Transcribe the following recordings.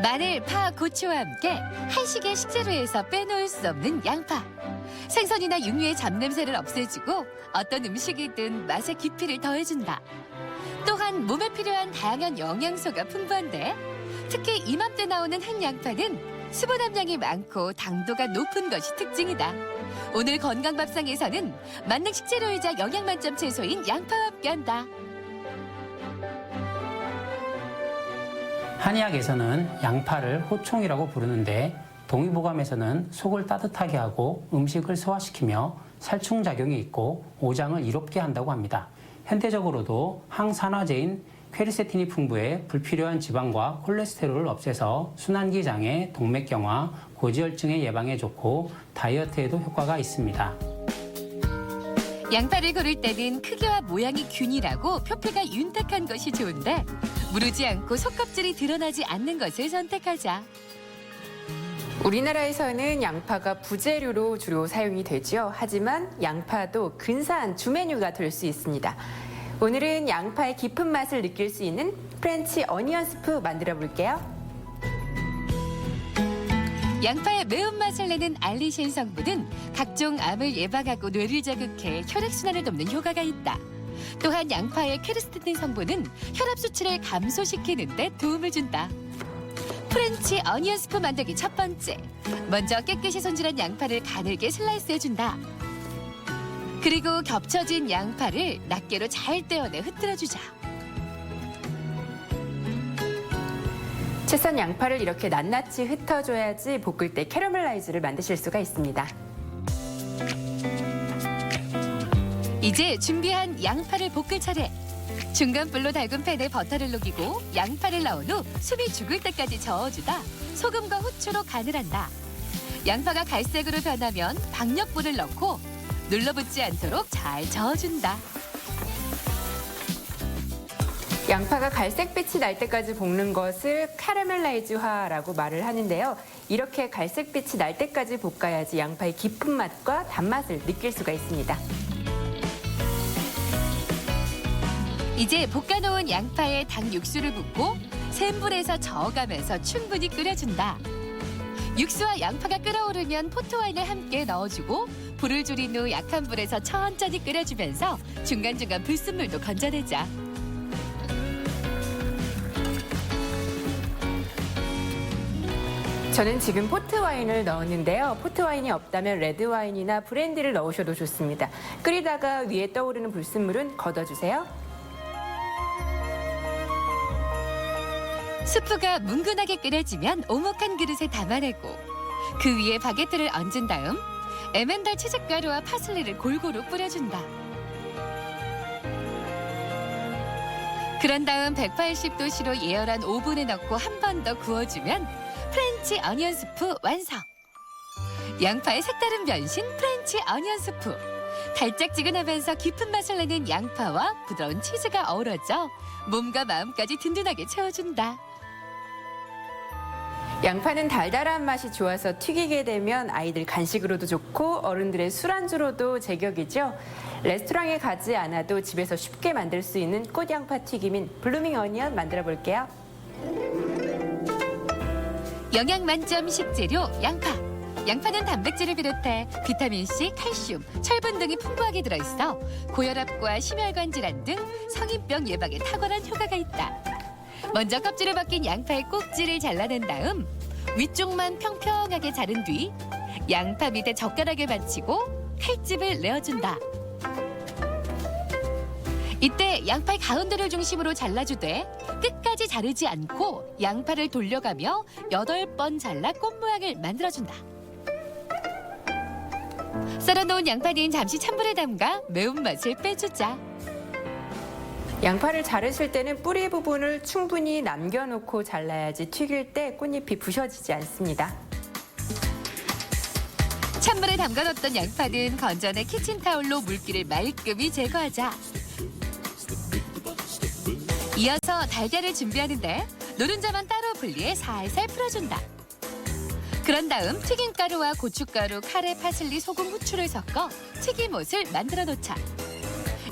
마늘, 파, 고추와 함께 한식의 식재료에서 빼놓을 수 없는 양파. 생선이나 육류의 잡냄새를 없애주고 어떤 음식이든 맛의 깊이를 더해준다. 또한 몸에 필요한 다양한 영양소가 풍부한데 특히 이맘때 나오는 햇양파는 수분 함량이 많고 당도가 높은 것이 특징이다. 오늘 건강밥상에서는 만능 식재료이자 영양 만점 채소인 양파와 함께한다. 한의학에서는 양파를 호총이라고 부르는데 동의보감에서는 속을 따뜻하게 하고 음식을 소화시키며 살충작용이 있고 오장을 이롭게 한다고 합니다. 현대적으로도 항산화제인 퀘르세틴이 풍부해 불필요한 지방과 콜레스테롤을 없애서 순환기 장애, 동맥경화, 고지혈증의 예방에 좋고 다이어트에도 효과가 있습니다. 양파를 고를 때는 크기와 모양이 균일하고 표피가 윤택한 것이 좋은데 무르지 않고 속껍질이 드러나지 않는 것을 선택하자. 우리나라에서는 양파가 부재료로 주로 사용이 되죠. 하지만 양파도 근사한 주메뉴가 될 수 있습니다. 오늘은 양파의 깊은 맛을 느낄 수 있는 프렌치 어니언 스프 만들어 볼게요. 양파의 매운맛을 내는 알리신 성분은 각종 암을 예방하고 뇌를 자극해 혈액순환을 돕는 효과가 있다. 또한 양파의 퀘르세틴 성분은 혈압 수치를 감소시키는 데 도움을 준다. 프렌치 어니언 스프 만들기 첫 번째. 먼저 깨끗이 손질한 양파를 가늘게 슬라이스해준다. 그리고 겹쳐진 양파를 낱개로 잘 떼어내 흐트러주자. 채썬 양파를 이렇게 낱낱이 흩어줘야지 볶을 때 캐러멜라이즈를 만드실 수가 있습니다. 이제 준비한 양파를 볶을 차례. 중간불로 달군 팬에 버터를 녹이고 양파를 넣은 후 숨이 죽을 때까지 저어주다 소금과 후추로 간을 한다. 양파가 갈색으로 변하면 박력불을 넣고 눌러붙지 않도록 잘 저어준다. 양파가 갈색빛이 날 때까지 볶는 것을 카라멜라이즈화라고 말을 하는데요. 이렇게 갈색빛이 날 때까지 볶아야지 양파의 깊은 맛과 단맛을 느낄 수가 있습니다. 이제 볶아놓은 양파에 닭 육수를 붓고 센 불에서 저어가면서 충분히 끓여준다. 육수와 양파가 끓어오르면 포트와인을 함께 넣어주고 불을 줄인 후 약한 불에서 천천히 끓여주면서 중간중간 불순물도 건져내자. 저는 지금 포트와인을 넣었는데요. 포트와인이 없다면 레드와인이나 브랜디를 넣으셔도 좋습니다. 끓이다가 위에 떠오르는 불순물은 걷어주세요. 스프가 뭉근하게 끓여지면 오목한 그릇에 담아내고 그 위에 바게트를 얹은 다음 에멘달 치즈가루와 파슬리를 골고루 뿌려준다. 그런 다음 180도씨로 예열한 오븐에 넣고 한 번 더 구워주면 프렌치 어니언 스프 완성! 양파의 색다른 변신 프렌치 어니언 스프. 달짝지근하면서 깊은 맛을 내는 양파와 부드러운 치즈가 어우러져 몸과 마음까지 든든하게 채워준다. 양파는 달달한 맛이 좋아서 튀기게 되면 아이들 간식으로도 좋고 어른들의 술안주로도 제격이죠. 레스토랑에 가지 않아도 집에서 쉽게 만들 수 있는 꽃양파 튀김인 블루밍 어니언 만들어 볼게요. 영양 만점 식재료 양파. 양파는 단백질을 비롯해 비타민C, 칼슘, 철분 등이 풍부하게 들어있어 고혈압과 심혈관 질환 등 성인병 예방에 탁월한 효과가 있다. 먼저 껍질을 벗긴 양파의 꼭지를 잘라낸 다음 위쪽만 평평하게 자른 뒤 양파 밑에 젓가락을 받치고 칼집을 내어준다. 이때 양파의 가운데를 중심으로 잘라주되 끝까지 자르지 않고 양파를 돌려가며 8번 잘라 꽃 모양을 만들어준다. 썰어놓은 양파는 잠시 찬물에 담가 매운맛을 빼주자. 양파를 자르실 때는 뿌리 부분을 충분히 남겨놓고 잘라야지 튀길 때 꽃잎이 부셔지지 않습니다. 찬물에 담가뒀던 양파는 건져내 키친타올로 물기를 말끔히 제거하자. 이어서 달걀을 준비하는데 노른자만 따로 분리해 살살 풀어준다. 그런 다음 튀김가루와 고춧가루, 카레, 파슬리, 소금, 후추를 섞어 튀김옷을 만들어 놓자.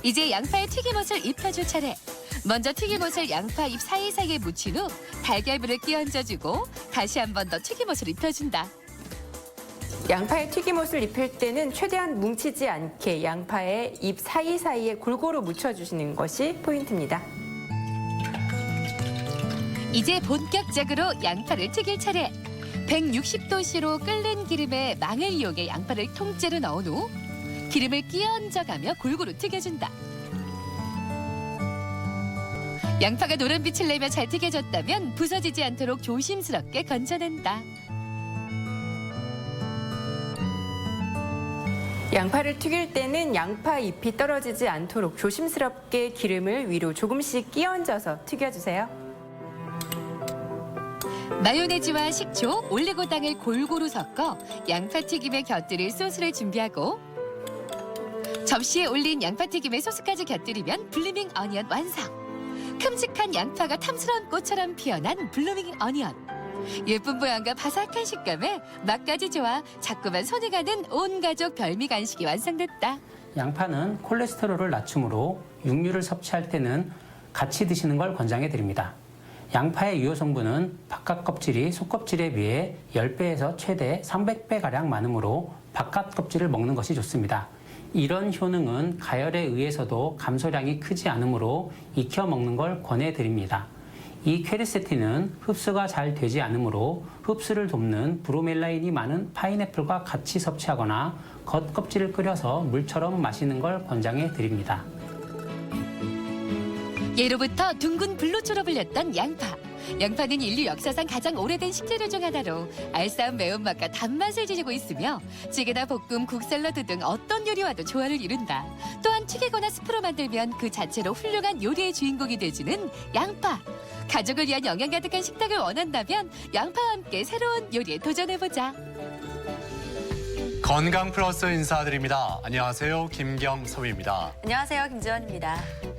이제 양파에 튀김옷을 입혀줄 차례. 먼저 튀김옷을 양파 잎 사이사이에 묻힌 후 달걀물을 끼얹어주고 다시 한 번 더 튀김옷을 입혀준다. 양파에 튀김옷을 입힐 때는 최대한 뭉치지 않게 양파의 잎 사이사이에 골고루 묻혀주시는 것이 포인트입니다. 이제 본격적으로 양파를 튀길 차례. 160도씨로 끓는 기름에 망을 이용해 양파를 통째로 넣은 후 기름을 끼얹어가며 골고루 튀겨준다. 양파가 노란빛을 내며 잘 튀겨졌다면 부서지지 않도록 조심스럽게 건져낸다. 양파를 튀길 때는 양파 잎이 떨어지지 않도록 조심스럽게 기름을 위로 조금씩 끼얹어서 튀겨주세요. 마요네즈와 식초, 올리고당을 골고루 섞어 양파튀김에 곁들일 소스를 준비하고 접시에 올린 양파튀김에 소스까지 곁들이면 블루밍 어니언 완성! 큼직한 양파가 탐스러운 꽃처럼 피어난 블루밍 어니언. 예쁜 모양과 바삭한 식감에 맛까지 좋아 자꾸만 손이 가는 온 가족 별미 간식이 완성됐다. 양파는 콜레스테롤을 낮추므로 육류를 섭취할 때는 같이 드시는 걸 권장해 드립니다. 양파의 유효 성분은 바깥 껍질이 속 껍질에 비해 10배에서 최대 300배가량 많으므로 바깥 껍질을 먹는 것이 좋습니다. 이런 효능은 가열에 의해서도 감소량이 크지 않으므로 익혀 먹는 걸 권해드립니다. 이 퀘르세틴은 흡수가 잘 되지 않으므로 흡수를 돕는 브로멜라인이 많은 파인애플과 같이 섭취하거나 겉껍질을 끓여서 물처럼 마시는 걸 권장해 드립니다. 예로부터 둥근 블루초로 불렸던 양파. 양파는 인류 역사상 가장 오래된 식재료 중 하나로 알싸한 매운맛과 단맛을 지니고 있으며 찌개나 볶음, 국, 샐러드 등 어떤 요리와도 조화를 이룬다. 또한 튀기거나 스프로 만들면 그 자체로 훌륭한 요리의 주인공이 되주는 양파. 가족을 위한 영양 가득한 식탁을 원한다면 양파와 함께 새로운 요리에 도전해보자. 건강 플러스 인사드립니다. 안녕하세요. 김경섭입니다. 안녕하세요. 김지원입니다.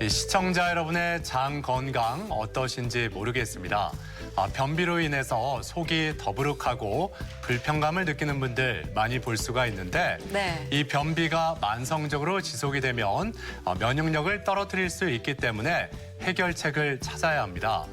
시청자 여러분의 장 건강 어떠신지 모르겠습니다. 변비로 인해서 속이 더부룩하고 불편감을 느끼는 분들 많이 볼 수가 있는데 네. 이 변비가 만성적으로 지속이 되면 면역력을 떨어뜨릴 수 있기 때문에 해결책을 찾아야 합니다.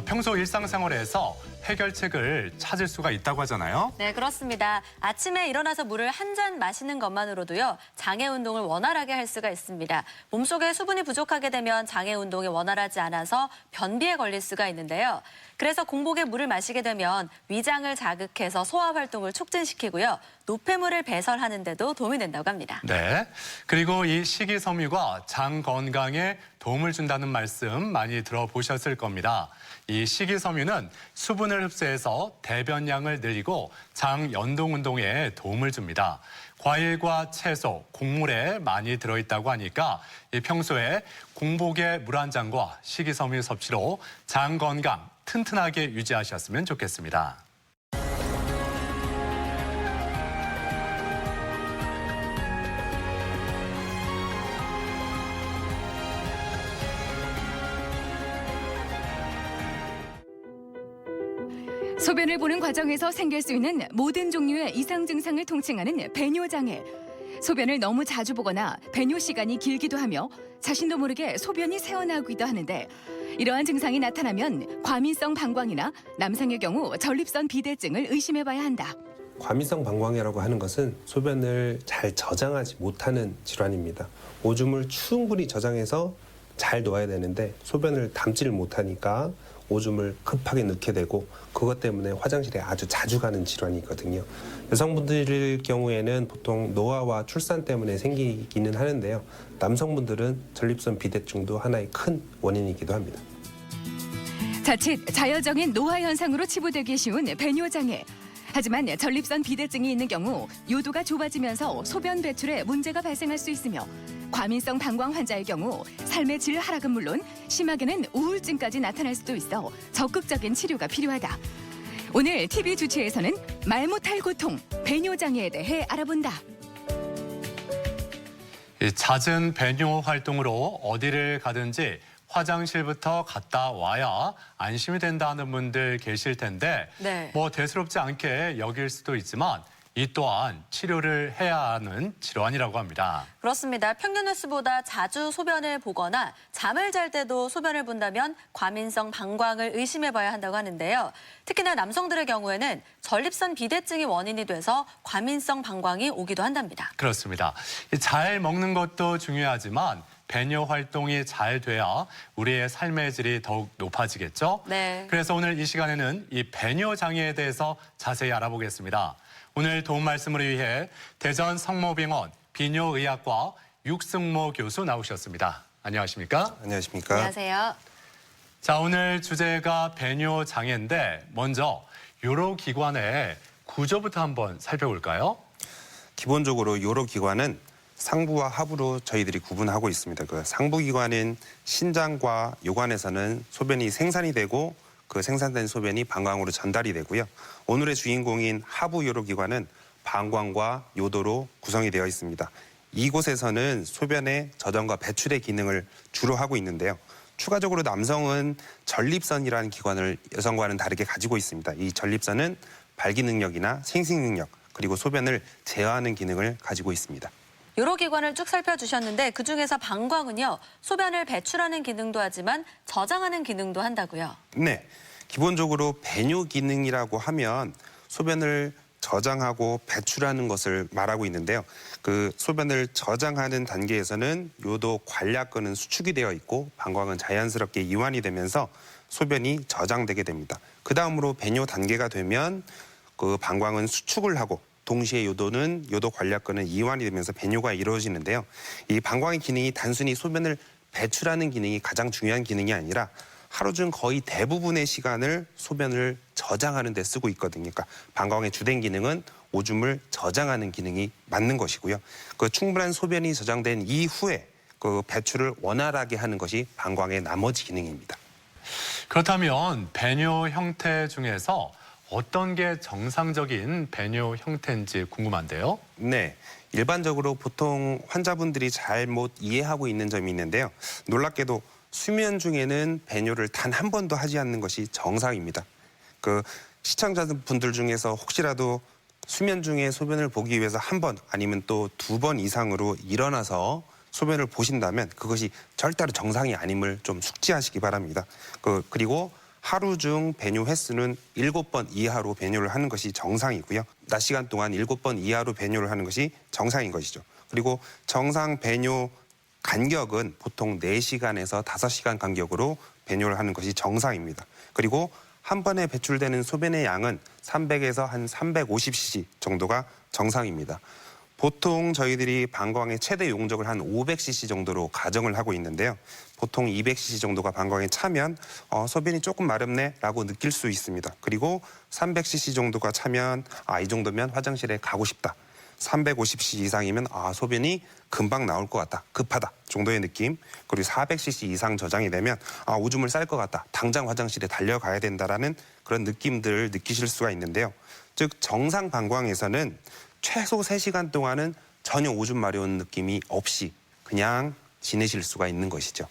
평소 일상생활에서 해결책을 찾을 수가 있다고 하잖아요. 네, 그렇습니다. 아침에 일어나서 물을 한 잔 마시는 것만으로도요, 장애 운동을 원활하게 할 수가 있습니다. 몸속에 수분이 부족하게 되면 장애 운동이 원활하지 않아서 변비에 걸릴 수가 있는데요. 그래서 공복에 물을 마시게 되면 위장을 자극해서 소화 활동을 촉진시키고요. 노폐물을 배설하는 데도 도움이 된다고 합니다. 네. 그리고 이 식이섬유가 장 건강에 도움을 준다는 말씀 많이 들어보셨을 겁니다. 이 식이섬유는 수분을 흡수해서 대변량을 늘리고 장 연동 운동에 도움을 줍니다. 과일과 채소, 곡물에 많이 들어있다고 하니까 평소에 공복에 물 한 잔과 식이섬유 섭취로 장 건강 튼튼하게 유지하셨으면 좋겠습니다. 소변을 보는 과정에서 생길 수 있는 모든 종류의 이상 증상을 통칭하는 배뇨장애. 소변을 너무 자주 보거나 배뇨 시간이 길기도 하며 자신도 모르게 소변이 새어나오기도 하는데 이러한 증상이 나타나면 과민성 방광이나 남성의 경우 전립선 비대증을 의심해봐야 한다. 과민성 방광이라고 하는 것은 소변을 잘 저장하지 못하는 질환입니다. 오줌을 충분히 저장해서 잘 놓아야 되는데 소변을 담지를 못하니까 오줌을 급하게 넣게 되고 그것 때문에 화장실에 아주 자주 가는 질환이 있거든요. 여성분들 경우에는 보통 노화와 출산 때문에 생기기는 하는데요. 남성분들은 전립선 비대증도 하나의 큰 원인이기도 합니다. 자칫 자연적인 노화 현상으로 치부되기 쉬운 배뇨장애. 하지만 전립선 비대증이 있는 경우 요도가 좁아지면서 소변 배출에 문제가 발생할 수 있으며 과민성 방광 환자의 경우 삶의 질 하락은 물론 심하게는 우울증까지 나타날 수도 있어 적극적인 치료가 필요하다. 오늘 TV 주치에서는 말 못할 고통, 배뇨장애에 대해 알아본다. 잦은 배뇨 활동으로 어디를 가든지 화장실부터 갔다 와야 안심이 된다는 분들 계실 텐데 네. 대수롭지 않게 여길 수도 있지만 이 또한 치료를 해야 하는 질환이라고 합니다. 그렇습니다. 평균 횟수보다 자주 소변을 보거나 잠을 잘 때도 소변을 본다면 과민성 방광을 의심해봐야 한다고 하는데요. 특히나 남성들의 경우에는 전립선 비대증이 원인이 돼서 과민성 방광이 오기도 한답니다. 그렇습니다. 잘 먹는 것도 중요하지만 배뇨 활동이 잘 돼야 우리의 삶의 질이 더욱 높아지겠죠? 네. 그래서 오늘 이 시간에는 이 배뇨 장애에 대해서 자세히 알아보겠습니다. 오늘 도움 말씀을 위해 대전 성모병원 비뇨의학과 육승모 교수 나오셨습니다. 안녕하십니까? 안녕하십니까? 안녕하세요. 자, 오늘 주제가 배뇨 장애인데 먼저 요로 기관의 구조부터 한번 살펴볼까요? 기본적으로 요로 기관은 상부와 하부로 저희들이 구분하고 있습니다. 그 상부 기관인 신장과 요관에서는 소변이 생산이 되고 그 생산된 소변이 방광으로 전달이 되고요. 오늘의 주인공인 하부 요로 기관은 방광과 요도로 구성이 되어 있습니다. 이곳에서는 소변의 저장과 배출의 기능을 주로 하고 있는데요. 추가적으로 남성은 전립선이라는 기관을 여성과는 다르게 가지고 있습니다. 이 전립선은 발기 능력이나 생식 능력 그리고 소변을 제어하는 기능을 가지고 있습니다. 요로 기관을 쭉 살펴주셨는데 그중에서 방광은요. 소변을 배출하는 기능도 하지만 저장하는 기능도 한다고요. 네, 기본적으로 배뇨 기능이라고 하면 소변을 저장하고 배출하는 것을 말하고 있는데요. 그 소변을 저장하는 단계에서는 요도 관략근은 수축이 되어 있고 방광은 자연스럽게 이완이 되면서 소변이 저장되게 됩니다. 그 다음으로 배뇨 단계가 되면 그 방광은 수축을 하고 동시에 요도 관략근은 이완이 되면서 배뇨가 이루어지는데요. 이 방광의 기능이 단순히 소변을 배출하는 기능이 가장 중요한 기능이 아니라 하루 중 거의 대부분의 시간을 소변을 저장하는 데 쓰고 있거든요. 그러니까 방광의 주된 기능은 오줌을 저장하는 기능이 맞는 것이고요. 그 충분한 소변이 저장된 이후에 그 배출을 원활하게 하는 것이 방광의 나머지 기능입니다. 그렇다면 배뇨 형태 중에서 어떤 게 정상적인 배뇨 형태인지 궁금한데요. 네, 일반적으로 보통 환자분들이 잘못 이해하고 있는 점이 있는데요. 놀랍게도 수면 중에는 배뇨를 단 한 번도 하지 않는 것이 정상입니다. 그 시청자분들 중에서 혹시라도 수면 중에 소변을 보기 위해서 한 번 아니면 또 2번 이상으로 일어나서 소변을 보신다면 그것이 절대로 정상이 아님을 좀 숙지하시기 바랍니다. 그리고 하루 중 배뇨 횟수는 7번 이하로 배뇨를 하는 것이 정상이고요. 낮 시간 동안 7번 이하로 배뇨를 하는 것이 정상인 것이죠. 그리고 정상 배뇨 간격은 보통 4시간에서 5시간 간격으로 배뇨를 하는 것이 정상입니다. 그리고 한 번에 배출되는 소변의 양은 300에서 한 350cc 정도가 정상입니다. 보통 저희들이 방광의 최대 용적을 한 500cc 정도로 가정을 하고 있는데요. 보통 200cc 정도가 방광에 차면 소변이 조금 마렵네라고 느낄 수 있습니다. 그리고 300cc 정도가 차면 이 정도면 화장실에 가고 싶다. 350cc 이상이면 소변이 금방 나올 것 같다. 급하다 정도의 느낌. 그리고 400cc 이상 저장이 되면 오줌을 쌀 것 같다. 당장 화장실에 달려가야 된다라는 그런 느낌들을 느끼실 수가 있는데요. 즉 정상 방광에서는 최소 3시간 동안은 전혀 오줌 마려운 느낌이 없이 그냥 지내실 수가 있는 것이죠.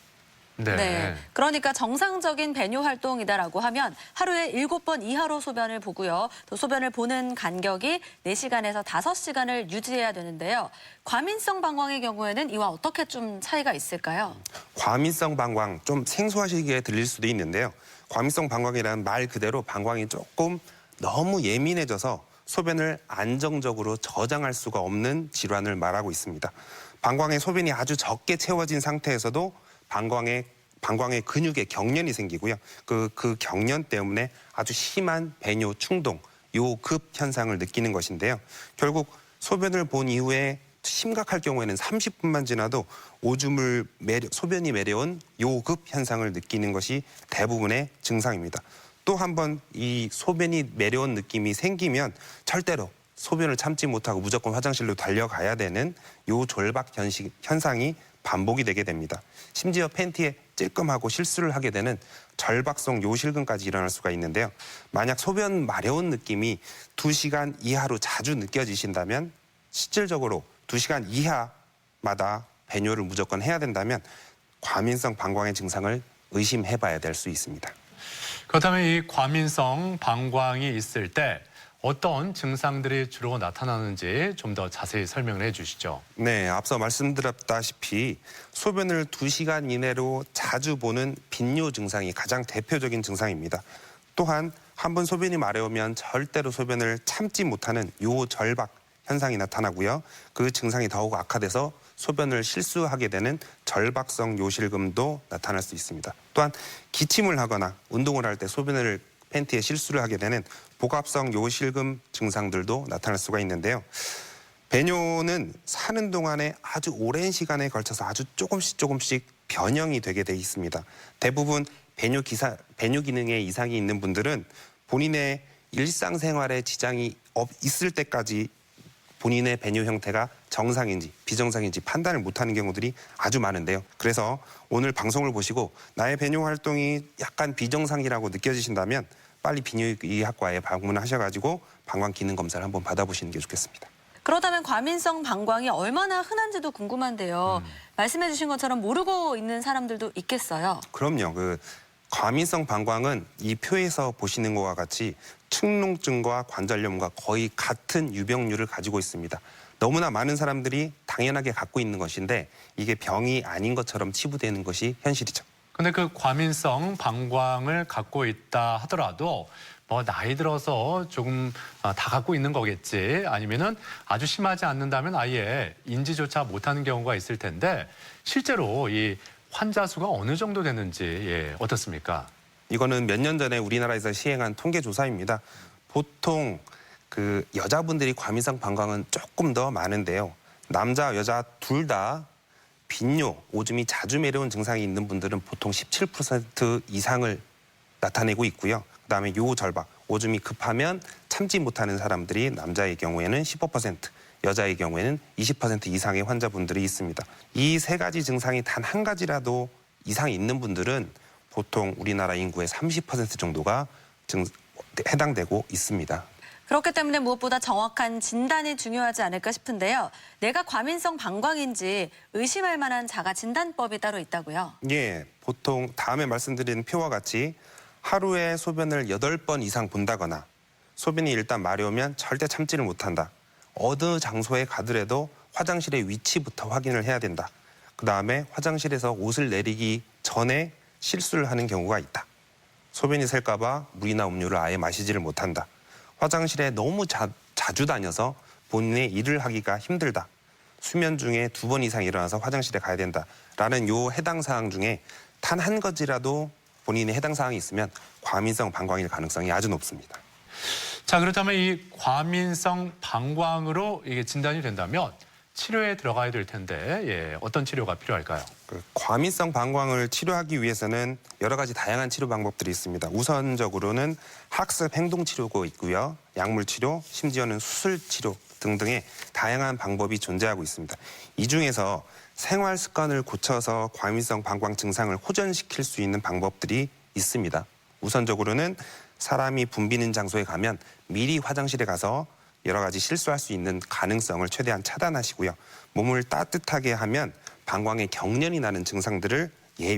네. 그러니까 정상적인 배뇨 활동이다라고 하면 하루에 7번 이하로 소변을 보고요. 또 소변을 보는 간격이 4시간에서 5시간을 유지해야 되는데요. 과민성 방광의 경우에는 이와 어떻게 좀 차이가 있을까요? 과민성 방광 좀 생소하시게 들릴 수도 있는데요. 과민성 방광이라는 말 그대로 방광이 조금 너무 예민해져서 소변을 안정적으로 저장할 수가 없는 질환을 말하고 있습니다. 방광에 소변이 아주 적게 채워진 상태에서도 방광의 근육에 경련이 생기고요. 그 경련 때문에 아주 심한 배뇨 충동, 요급 현상을 느끼는 것인데요. 결국 소변을 본 이후에 심각할 경우에는 30분만 지나도 소변이 매려온 요급 현상을 느끼는 것이 대부분의 증상입니다. 또 한 번 이 소변이 매려온 느낌이 생기면 절대로 소변을 참지 못하고 무조건 화장실로 달려가야 되는 요졸박 현상이 반복이 되게 됩니다. 심지어 팬티에 찔끔하고 실수를 하게 되는 절박성 요실금까지 일어날 수가 있는데요. 만약 소변 마려운 느낌이 2시간 이하로 자주 느껴지신다면 실질적으로 2시간 이하마다 배뇨를 무조건 해야 된다면 과민성 방광의 증상을 의심해봐야 될 수 있습니다. 그렇다면 이 과민성 방광이 있을 때 어떤 증상들이 주로 나타나는지 좀 더 자세히 설명을 해주시죠. 네, 앞서 말씀드렸다시피 소변을 2시간 이내로 자주 보는 빈뇨 증상이 가장 대표적인 증상입니다. 또한 한 번 소변이 마려우면 절대로 소변을 참지 못하는 요절박 현상이 나타나고요. 그 증상이 더욱 악화돼서 소변을 실수하게 되는 절박성 요실금도 나타날 수 있습니다. 또한 기침을 하거나 운동을 할 때 소변을 팬티에 실수를 하게 되는 복압성 요실금 증상들도 나타날 수가 있는데요. 배뇨는 사는 동안에 아주 오랜 시간에 걸쳐서 아주 조금씩 변형이 되게 돼 있습니다. 대부분 배뇨 기능에 이상이 있는 분들은 본인의 일상생활에 지장이 있을 때까지 본인의 배뇨 형태가 정상인지 비정상인지 판단을 못하는 경우들이 아주 많은데요. 그래서 오늘 방송을 보시고 나의 배뇨 활동이 약간 비정상이라고 느껴지신다면 빨리 비뇨기학과에 방문하셔가지고 방광 기능 검사를 한번 받아보시는 게 좋겠습니다. 그렇다면 과민성 방광이 얼마나 흔한지도 궁금한데요. 말씀해 주신 것처럼 모르고 있는 사람들도 있겠어요. 그럼요. 과민성 방광은 이 표에서 보시는 것과 같이 축농증과 관절염과 거의 같은 유병률을 가지고 있습니다. 너무나 많은 사람들이 당연하게 갖고 있는 것인데 이게 병이 아닌 것처럼 치부되는 것이 현실이죠. 근데 그 과민성 방광을 갖고 있다 하더라도 뭐 나이 들어서 조금 다 갖고 있는 거겠지, 아니면은 아주 심하지 않는다면 아예 인지조차 못하는 경우가 있을 텐데 실제로 이 환자 수가 어느 정도 되는지 어떻습니까? 이거는 몇 년 전에 우리나라에서 시행한 통계 조사입니다. 보통 여자분들이 과민성 방광은 조금 더 많은데요. 남자, 여자 둘 다 빈뇨, 오줌이 자주 매려운 증상이 있는 분들은 보통 17% 이상을 나타내고 있고요. 그다음에 요절박, 오줌이 급하면 참지 못하는 사람들이 남자의 경우에는 15%, 여자의 경우에는 20% 이상의 환자분들이 있습니다. 이 세 가지 증상이 단 한 가지라도 이상 있는 분들은 보통 우리나라 인구의 30% 정도가 해당되고 있습니다. 그렇기 때문에 무엇보다 정확한 진단이 중요하지 않을까 싶은데요. 내가 과민성 방광인지 의심할 만한 자가 진단법이 따로 있다고요? 예, 보통 다음에 말씀드린 표와 같이 하루에 소변을 8번 이상 본다거나 소변이 일단 마려우면 절대 참지를 못한다. 어느 장소에 가더라도 화장실의 위치부터 확인을 해야 된다. 그다음에 화장실에서 옷을 내리기 전에 실수를 하는 경우가 있다. 소변이 셀까 봐 물이나 음료를 아예 마시지를 못한다. 화장실에 너무 자주 다녀서 본인의 일을 하기가 힘들다. 수면 중에 2번 이상 일어나서 화장실에 가야 된다. 라는 요 해당 사항 중에 단 한 가지라도 본인의 해당 사항이 있으면 과민성 방광일 가능성이 아주 높습니다. 자, 그렇다면 이 과민성 방광으로 이게 진단이 된다면 치료에 들어가야 될 텐데 어떤 치료가 필요할까요? 과민성 방광을 치료하기 위해서는 여러 가지 다양한 치료 방법들이 있습니다. 우선적으로는 학습 행동 치료가 있고요. 약물 치료, 심지어는 수술 치료 등등의 다양한 방법이 존재하고 있습니다. 이 중에서 생활 습관을 고쳐서 과민성 방광 증상을 호전시킬 수 있는 방법들이 있습니다. 우선적으로는 사람이 붐비는 장소에 가면 미리 화장실에 가서 여러 가지 실수할 수 있는 가능성을 최대한 차단하시고요. 몸을 따뜻하게 하면 방광에 경련이 나는 증상들을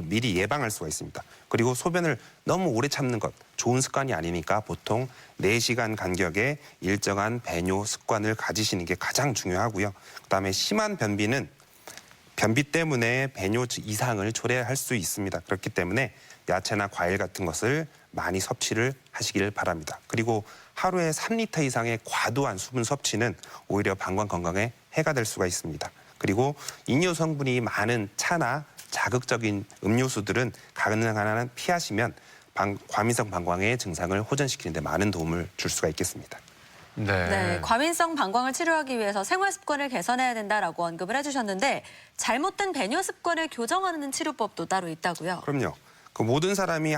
미리 예방할 수가 있습니다. 그리고 소변을 너무 오래 참는 것 좋은 습관이 아니니까 보통 4시간 간격의 일정한 배뇨 습관을 가지시는 게 가장 중요하고요. 그다음에 심한 변비는 변비 때문에 배뇨 이상을 초래할 수 있습니다. 그렇기 때문에 야채나 과일 같은 것을 많이 섭취를 하시길 바랍니다. 그리고 하루에 3리터 이상의 과도한 수분 섭취는 오히려 방광 건강에 해가 될 수가 있습니다. 그리고 이뇨 성분이 많은 차나 자극적인 음료수들은 가능한 한 피하시면 과민성 방광의 증상을 호전시키는 데 많은 도움을 줄 수가 있겠습니다. 네, 과민성 방광을 치료하기 위해서 생활 습관을 개선해야 된다라고 언급을 해주셨는데 잘못된 배뇨 습관을 교정하는 치료법도 따로 있다고요? 그럼요. 모든 사람이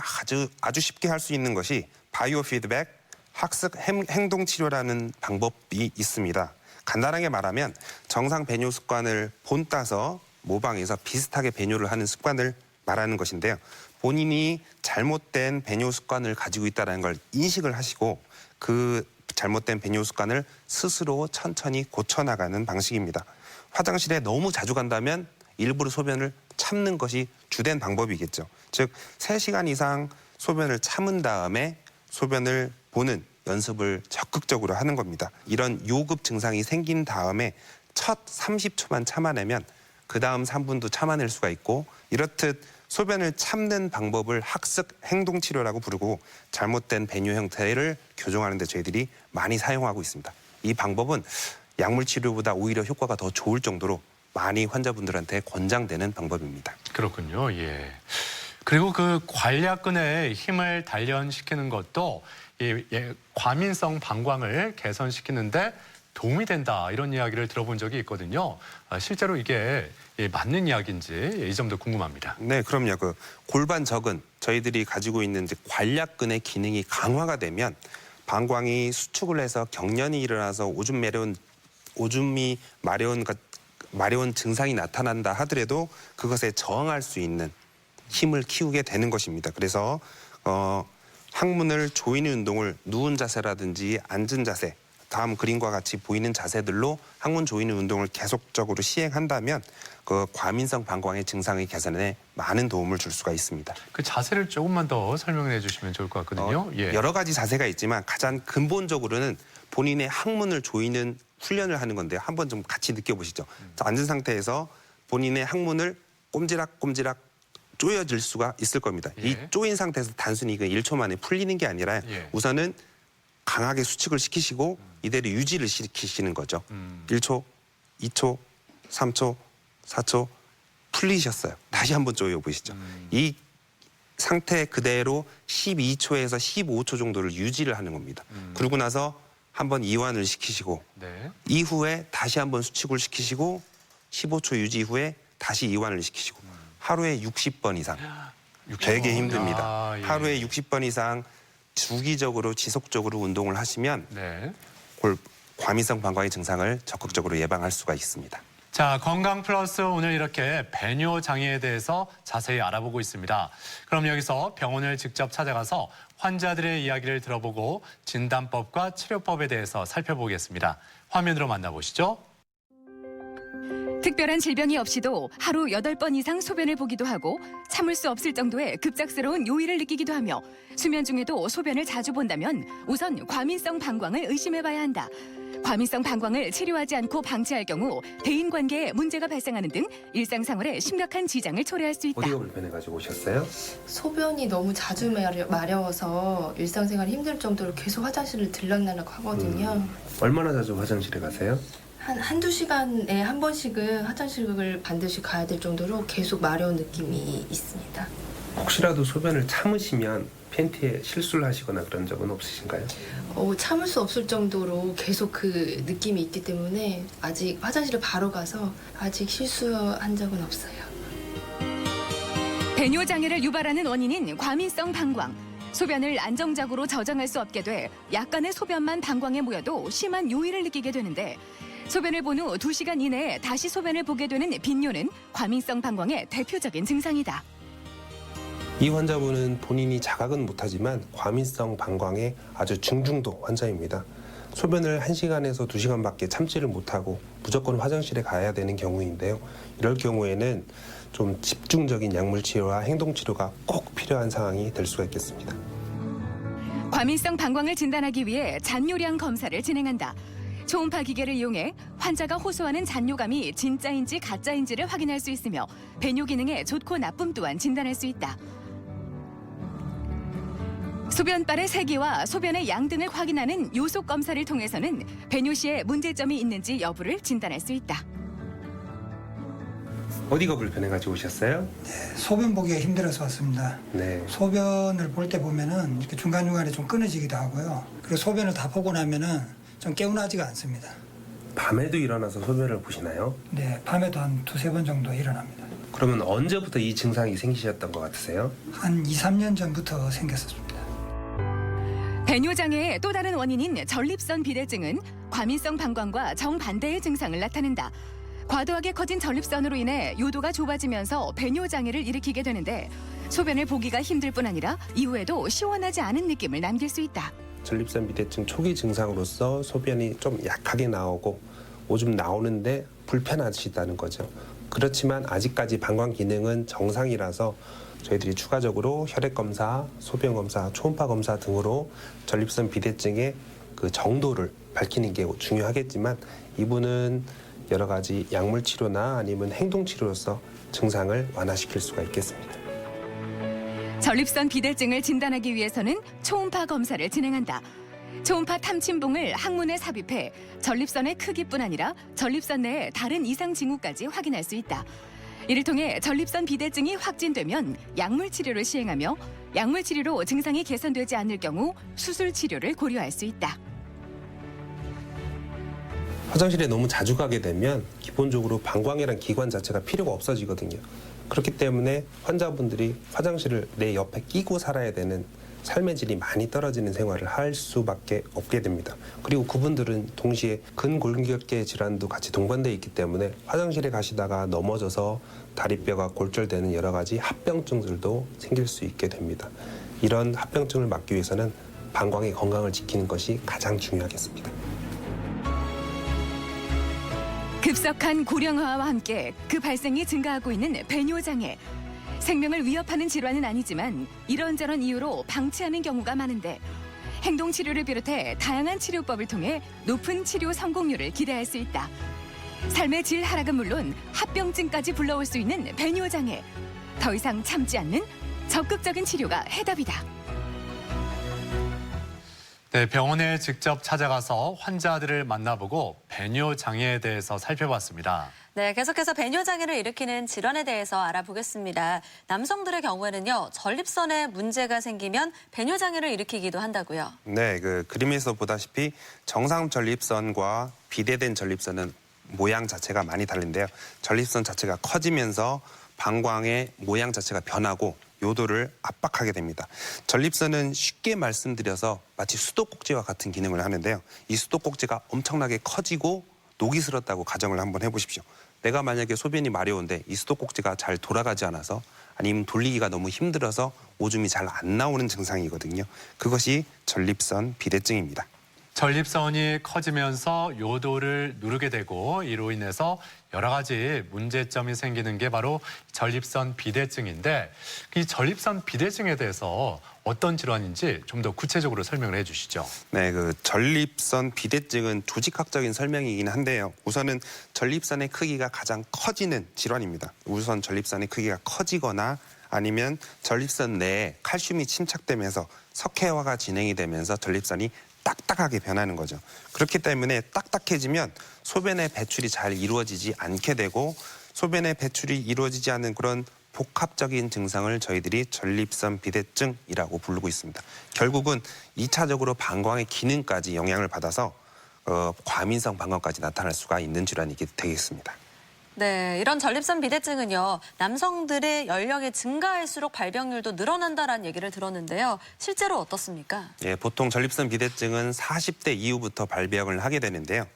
아주 쉽게 할 수 있는 것이 바이오 피드백, 학습 행동 치료라는 방법이 있습니다. 간단하게 말하면 정상 배뇨 습관을 본따서 모방해서 비슷하게 배뇨를 하는 습관을 말하는 것인데요. 본인이 잘못된 배뇨 습관을 가지고 있다는 걸 인식을 하시고 그 잘못된 배뇨 습관을 스스로 천천히 고쳐나가는 방식입니다. 화장실에 너무 자주 간다면 일부러 소변을 참는 것이 주된 방법이겠죠. 즉 3시간 이상 소변을 참은 다음에 소변을 보는 연습을 적극적으로 하는 겁니다. 이런 요급 증상이 생긴 다음에 첫 30초만 참아내면 그 다음 3분도 참아낼 수가 있고, 이렇듯 소변을 참는 방법을 학습 행동치료라고 부르고 잘못된 배뇨 형태를 교정하는 데 저희들이 많이 사용하고 있습니다. 이 방법은 약물치료보다 오히려 효과가 더 좋을 정도로 많이 환자분들한테 권장되는 방법입니다. 그렇군요. 예. 그리고 그 관략근의 힘을 단련시키는 것도 과민성 방광을 개선시키는데 도움이 된다, 이런 이야기를 들어본 적이 있거든요. 실제로 이게 맞는 이야기인지 이 점도 궁금합니다. 네, 그럼요. 그 골반적은 저희들이 가지고 있는 이제 관략근의 기능이 강화가 되면 방광이 수축을 해서 경련이 일어나서 오줌이 마려운 증상이 나타난다 하더라도 그것에 저항할 수 있는 힘을 키우게 되는 것입니다. 그래서 항문을 조이는 운동을 누운 자세라든지 앉은 자세, 다음 그림과 같이 보이는 자세들로 항문 조이는 운동을 계속적으로 시행한다면 그 과민성 방광의 증상의 개선에 많은 도움을 줄 수가 있습니다. 그 자세를 조금만 더 설명을 해주시면 좋을 것 같거든요. 예. 여러 가지 자세가 있지만 가장 근본적으로는 본인의 항문을 조이는 훈련을 하는 건데요. 한번 좀 같이 느껴보시죠. 자, 앉은 상태에서 본인의 항문을 꼼지락꼼지락 조여질 수가 있을 겁니다. 예. 이 조인 상태에서 단순히 1초 만에 풀리는 게 아니라 예. 우선은 강하게 수축을 시키시고 이대로 유지를 시키시는 거죠. 1초, 2초, 3초, 4초 풀리셨어요. 다시 한번 조여보시죠. 이 상태 그대로 12초에서 15초 정도를 유지를 하는 겁니다. 그러고 나서 한번 이완을 시키시고 네. 이후에 다시 한번 수축을 시키시고 15초 유지 후에 다시 이완을 시키시고 하루에 60번 이상. 되게 힘듭니다. 아, 예. 하루에 60번 이상 주기적으로 지속적으로 운동을 하시면 네. 과민성 방광의 증상을 적극적으로 예방할 수가 있습니다. 자, 건강 플러스 오늘 이렇게 배뇨 장애에 대해서 자세히 알아보고 있습니다. 그럼 여기서 병원을 직접 찾아가서 환자들의 이야기를 들어보고 진단법과 치료법에 대해서 살펴보겠습니다. 화면으로 만나보시죠. 특별한 질병이 없이도 하루 8번 이상 소변을 보기도 하고 참을 수 없을 정도의 급작스러운 요일을 느끼기도 하며 수면 중에도 소변을 자주 본다면 우선 과민성 방광을 의심해봐야 한다. 과민성 방광을 치료하지 않고 방치할 경우 대인관계에 문제가 발생하는 등 일상생활에 심각한 지장을 초래할 수 있다. 어디가 불편해가지고 오셨어요? 소변이 너무 자주 마려워서 일상생활이 힘들 정도로 계속 화장실을 들락날락 하거든요. 얼마나 자주 화장실에 가세요? 한두 시간에 한 번씩은 화장실을 반드시 가야 될 정도로 계속 마려운 느낌이 있습니다. 혹시라도 소변을 참으시면 팬티에 실수를 하시거나 그런 적은 없으신가요? 참을 수 없을 정도로 계속 그 느낌이 있기 때문에 아직 화장실을 바로 가서 아직 실수한 적은 없어요. 배뇨 장애를 유발하는 원인인 과민성 방광. 소변을 안정적으로 저장할 수 없게 돼 약간의 소변만 방광에 모여도 심한 요일을 느끼게 되는데 소변을 본 후 2시간 이내에 다시 소변을 보게 되는 빈뇨는 과민성 방광의 대표적인 증상이다. 이 환자분은 본인이 자각은 못하지만 과민성 방광의 아주 중중도 환자입니다. 소변을 1시간에서 2시간밖에 참지를 못하고 무조건 화장실에 가야 되는 경우인데요. 이럴 경우에는 좀 집중적인 약물치료와 행동치료가 꼭 필요한 상황이 될 수가 있겠습니다. 과민성 방광을 진단하기 위해 잔뇨량 검사를 진행한다. 초음파 기계를 이용해 환자가 호소하는 잔뇨감이 진짜인지 가짜인지를 확인할 수 있으며 배뇨 기능에 좋고 나쁨 또한 진단할 수 있다. 소변발의 세기와 소변의 양 등을 확인하는 요속 검사를 통해서는 배뇨 시에 문제점이 있는지 여부를 진단할 수 있다. 어디가 불편해가지고 오셨어요? 소변 보기가 힘들어서 왔습니다. 네. 소변을 볼 때 보면은 이렇게 중간중간에 좀 끊어지기도 하고요. 그리고 소변을 다 보고 나면은 좀 개운하지가 않습니다. 밤에도 일어나서 소변을 보시나요? 네, 밤에도 한 2-3번 정도 일어납니다. 그러면 언제부터 이 증상이 생기셨던 것 같으세요? 한 2-3년 전부터 생겼습니다. 배뇨 장애의 또 다른 원인인 전립선 비대증은 과민성 방광과 정반대의 증상을 나타낸다. 과도하게 커진 전립선으로 인해 요도가 좁아지면서 배뇨 장애를 일으키게 되는데 소변을 보기가 힘들 뿐 아니라 이후에도 시원하지 않은 느낌을 남길 수 있다. 전립선 비대증 초기 증상으로서 소변이 좀 약하게 나오고 오줌 나오는데 불편하시다는 거죠. 그렇지만 아직까지 방광 기능은 정상이라서 저희들이 추가적으로 혈액 검사, 소변 검사, 초음파 검사 등으로 전립선 비대증의 그 정도를 밝히는 게 중요하겠지만 이분은 여러 가지 약물 치료나 아니면 행동 치료로서 증상을 완화시킬 수가 있겠습니다. 전립선 비대증을 진단하기 위해서는 초음파 검사를 진행한다. 초음파 탐침봉을 항문에 삽입해 전립선의 크기뿐 아니라 전립선 내의 다른 이상 징후까지 확인할 수 있다. 이를 통해 전립선 비대증이 확진되면 약물 치료를 시행하며 약물 치료로 증상이 개선되지 않을 경우 수술 치료를 고려할 수 있다. 화장실에 너무 자주 가게 되면 기본적으로 방광이라는 기관 자체가 필요가 없어지거든요. 그렇기 때문에 환자분들이 화장실을 내 옆에 끼고 살아야 되는 삶의 질이 많이 떨어지는 생활을 할 수밖에 없게 됩니다. 그리고 그분들은 동시에 근골격계 질환도 같이 동반되어 있기 때문에 화장실에 가시다가 넘어져서 다리뼈가 골절되는 여러 가지 합병증들도 생길 수 있게 됩니다. 이런 합병증을 막기 위해서는 방광의 건강을 지키는 것이 가장 중요하겠습니다. 급속한 고령화와 함께 그 발생이 증가하고 있는 배뇨장애. 생명을 위협하는 질환은 아니지만 이런저런 이유로 방치하는 경우가 많은데 행동치료를 비롯해 다양한 치료법을 통해 높은 치료 성공률을 기대할 수 있다. 삶의 질 하락은 물론 합병증까지 불러올 수 있는 배뇨장애. 더 이상 참지 않는 적극적인 치료가 해답이다. 네, 병원에 직접 찾아가서 환자들을 만나보고 배뇨 장애에 대해서 살펴봤습니다. 네, 계속해서 배뇨 장애를 일으키는 질환에 대해서 알아보겠습니다. 남성들의 경우에는요, 전립선에 문제가 생기면 배뇨 장애를 일으키기도 한다고요. 네, 그 그림에서 보다시피 정상 전립선과 비대된 전립선은 모양 자체가 많이 다른데요. 전립선 자체가 커지면서 방광의 모양 자체가 변하고 요도를 압박하게 됩니다. 전립선은 쉽게 말씀드려서 마치 수도꼭지와 같은 기능을 하는데요. 이 수도꼭지가 엄청나게 커지고 녹이 슬었다고 가정을 한번 해보십시오. 내가 만약에 소변이 마려운데 이 수도꼭지가 잘 돌아가지 않아서 아니면 돌리기가 너무 힘들어서 오줌이 잘 안 나오는 증상이거든요. 그것이 전립선 비대증입니다. 전립선이 커지면서 요도를 누르게 되고 이로 인해서 여러 가지 문제점이 생기는 게 바로 전립선 비대증인데 이 전립선 비대증에 대해서 어떤 질환인지 좀 더 구체적으로 설명을 해주시죠. 네, 그 전립선 비대증은 조직학적인 설명이긴 한데요. 우선은 전립선의 크기가 가장 커지는 질환입니다. 우선 전립선의 크기가 커지거나 아니면 전립선 내에 칼슘이 침착되면서 석회화가 진행이 되면서 전립선이 딱딱하게 변하는 거죠. 그렇기 때문에 딱딱해지면 소변의 배출이 잘 이루어지지 않게 되고 소변의 배출이 이루어지지 않는 그런 복합적인 증상을 저희들이 전립선 비대증이라고 부르고 있습니다. 결국은 2차적으로 방광의 기능까지 영향을 받아서 과민성 방광까지 나타날 수가 있는 질환이 되겠습니다. 네, 이런 전립선 비대증은요, 남성들의 연령이 증가할수록 발병률도 늘어난다라는 얘기를 들었는데요. 실제로 어떻습니까? 예, 보통 전립선 비대증은 40대 이후부터 발병을 하게 되는데요.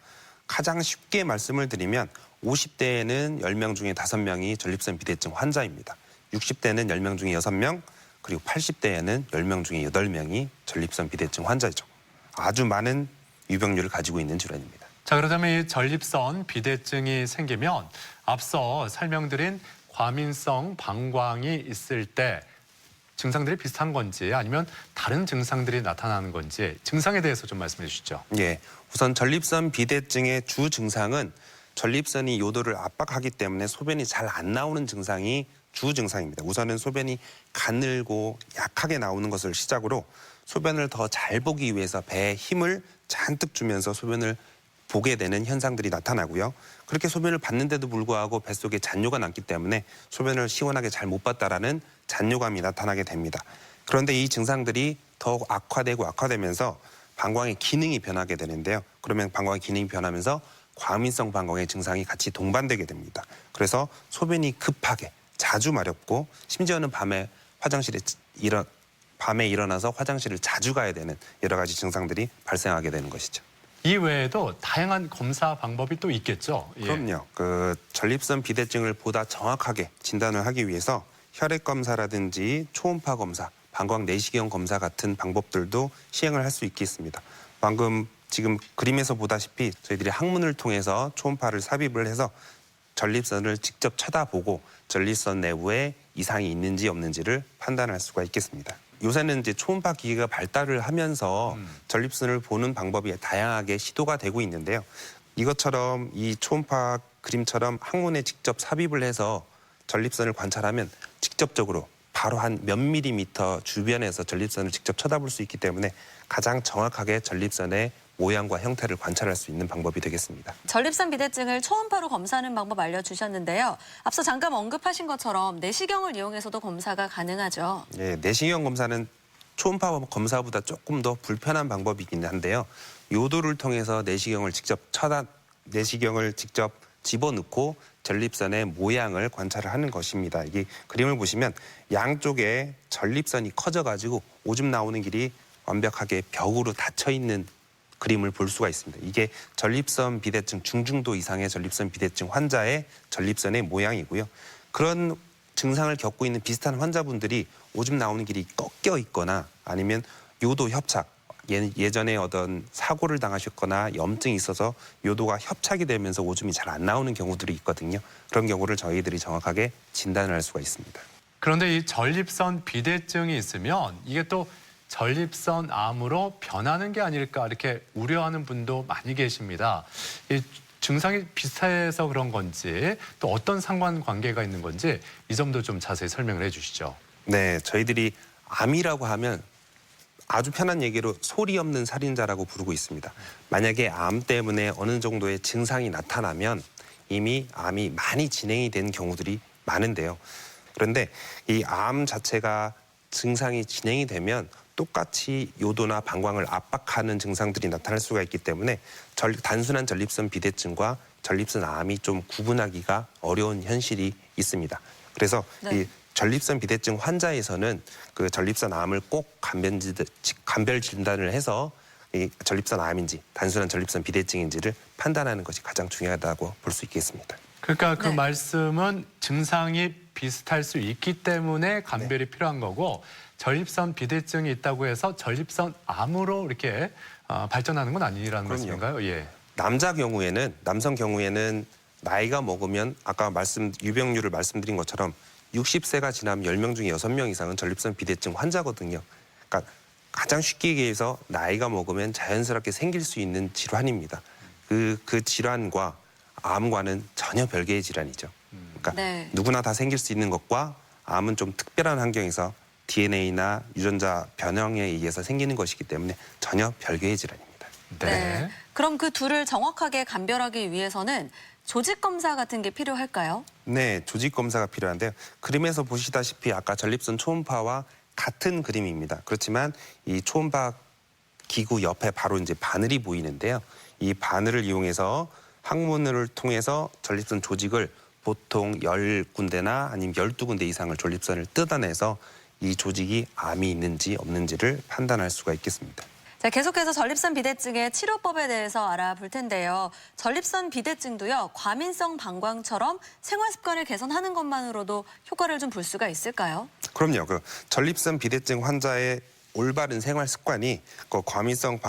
가장 쉽게 말씀을 드리면 50대에는 10명 중에 5명이 전립선 비대증 환자입니다. 60대는 10명 중에 6명, 그리고 80대에는 10명 중에 8명이 전립선 비대증 환자죠. 아주 많은 유병률을 가지고 있는 질환입니다. 자, 그렇다면 이 전립선 비대증이 생기면 앞서 설명드린 과민성 방광이 있을 때 증상들이 비슷한 건지 아니면 다른 증상들이 나타나는 건지 증상에 대해서 좀 말씀해 주시죠. 예, 우선 전립선 비대증의 주 증상은 전립선이 요도를 압박하기 때문에 소변이 잘 안 나오는 증상이 주 증상입니다. 우선은 소변이 가늘고 약하게 나오는 것을 시작으로 소변을 더 잘 보기 위해서 배에 힘을 잔뜩 주면서 소변을 보게 되는 현상들이 나타나고요. 그렇게 소변을 봤는데도 불구하고 뱃속에 잔뇨가 남기 때문에 소변을 시원하게 잘 못 봤다라는 잔뇨감이 나타나게 됩니다. 그런데 이 증상들이 더욱 악화되면서 방광의 기능이 변하게 되는데요. 그러면 방광의 기능이 변하면서 과민성 방광의 증상이 같이 동반되게 됩니다. 그래서 소변이 급하게 자주 마렵고 심지어는 밤에 일어나서 화장실을 자주 가야 되는 여러 가지 증상들이 발생하게 되는 것이죠. 이 외에도 다양한 검사 방법이 또 있겠죠? 예. 그럼요. 그 전립선 비대증을 보다 정확하게 진단을 하기 위해서 혈액 검사라든지 초음파 검사, 방광 내시경 검사 같은 방법들도 시행을 할 수 있겠습니다. 방금 지금 그림에서 보다시피 저희들이 항문을 통해서 초음파를 삽입을 해서 전립선을 직접 쳐다보고 전립선 내부에 이상이 있는지 없는지를 판단할 수가 있겠습니다. 요새는 이제 초음파 기기가 발달을 하면서 전립선을 보는 방법이 다양하게 시도가 되고 있는데요. 이것처럼 이 초음파 그림처럼 항문에 직접 삽입을 해서 전립선을 관찰하면 직접적으로 바로 한 몇 밀리미터 주변에서 전립선을 직접 쳐다볼 수 있기 때문에 가장 정확하게 전립선의 모양과 형태를 관찰할 수 있는 방법이 되겠습니다. 전립선 비대증을 초음파로 검사하는 방법 알려주셨는데요. 앞서 잠깐 언급하신 것처럼 내시경을 이용해서도 검사가 가능하죠. 예, 내시경 검사는 초음파 검사보다 조금 더 불편한 방법이긴 한데요. 요도를 통해서 내시경을 직접 집어넣고 전립선의 모양을 관찰을 하는 것입니다. 이게 그림을 보시면 양쪽에 전립선이 커져가지고 오줌 나오는 길이 완벽하게 벽으로 닫혀 있는 그림을 볼 수가 있습니다. 이게 전립선 비대증, 중증도 이상의 전립선 비대증 환자의 전립선의 모양이고요. 그런 증상을 겪고 있는 비슷한 환자분들이 오줌 나오는 길이 꺾여 있거나 아니면 요도 협착, 예전에 어떤 사고를 당하셨거나 염증이 있어서 요도가 협착이 되면서 오줌이 잘 안 나오는 경우들이 있거든요. 그런 경우를 저희들이 정확하게 진단을 할 수가 있습니다. 그런데 이 전립선 비대증이 있으면 이게 또 전립선 암으로 변하는 게 아닐까 이렇게 우려하는 분도 많이 계십니다. 이 증상이 비슷해서 그런 건지 또 어떤 상관관계가 있는 건지 이 점도 좀 자세히 설명을 해주시죠. 네, 저희들이 암이라고 하면 아주 편한 얘기로 소리 없는 살인자라고 부르고 있습니다. 만약에 암 때문에 어느 정도의 증상이 나타나면 이미 암이 많이 진행이 된 경우들이 많은데요. 그런데 이 암 자체가 증상이 진행이 되면 똑같이 요도나 방광을 압박하는 증상들이 나타날 수가 있기 때문에 단순한 전립선 비대증과 전립선 암이 좀 구분하기가 어려운 현실이 있습니다. 그래서 이 전립선 비대증 환자에서는 그 전립선 암을 꼭 감별 진단을 해서 이 전립선 암인지 단순한 전립선 비대증인지를 판단하는 것이 가장 중요하다고 볼 수 있겠습니다. 그러니까 그 말씀은 증상이 비슷할 수 있기 때문에 감별이 필요한 거고 전립선 비대증이 있다고 해서 전립선 암으로 이렇게 발전하는 건 아니라는 말씀인가요? 예. 남성 경우에는 나이가 먹으면 아까 유병률을 말씀드린 것처럼 60세가 지나면 10명 중에 6명 이상은 전립선 비대증 환자거든요. 그러니까 가장 쉽게 얘기해서 나이가 먹으면 자연스럽게 생길 수 있는 질환입니다. 그 질환과 암과는 전혀 별개의 질환이죠. 그러니까 누구나 다 생길 수 있는 것과 암은 좀 특별한 환경에서 DNA나 유전자 변형에 의해서 생기는 것이기 때문에 전혀 별개의 질환입니다. 네. 그럼 그 둘을 정확하게 감별하기 위해서는 조직 검사 같은 게 필요할까요? 네, 조직 검사가 필요한데요. 그림에서 보시다시피 아까 전립선 초음파와 같은 그림입니다. 그렇지만 이 초음파 기구 옆에 바로 이제 바늘이 보이는데요. 이 바늘을 이용해서 항문을 통해서 전립선 조직을 보통 10군데나 아니면 12군데 이상을 전립선을 뜯어내서 이 조직이 암이 있는지 없는지를 판단할 수가 있겠습니다. 자, 계속해서 전립선 비대증의 치료법에 대해서 알아볼 텐데요. 전립선 비대증도요, 과민성 방광처럼 생활 습관을 개선하는 것만으로도 효과를 좀 볼 수가 있을까요? 그럼요. 그 전립선 비대증 환자의 올바른 생활 습관이 그 과민성